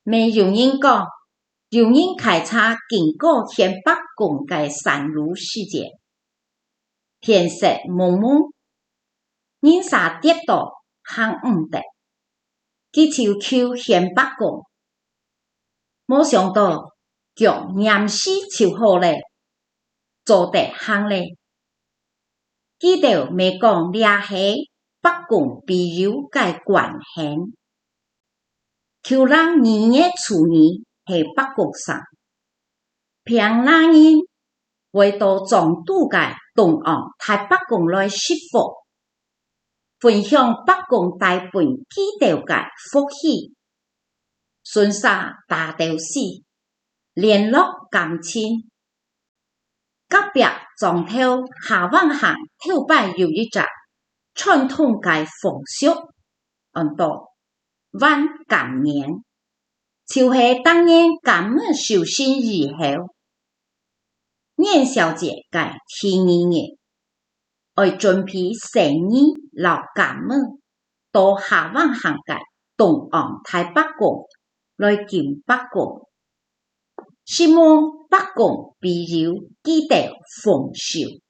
咪有人講，有人開車經過天北宮嘅山路時節，天色蒙蒙，人啥跌倒行唔得，佢就求天北宮，冇想到腳黏死就好咧，做得行咧。記得咪講倆係北宮庇佑嘅關係。求讓2月初2喺北宮上，平那人為到中都嘅東岸喺北宮來釋福，分享北宮帶本基督嘅福氣，順沙大道士聯絡感情，隔壁莊頭下灣行頭擺有一隻傳統嘅風俗，按到晚感年，就是當年感恩受洗以後，元宵節嘅第2日，愛準備生日留感恩，到下灣行嘅東岸太北宮來敬北宮，希望北宮庇佑基督豐收。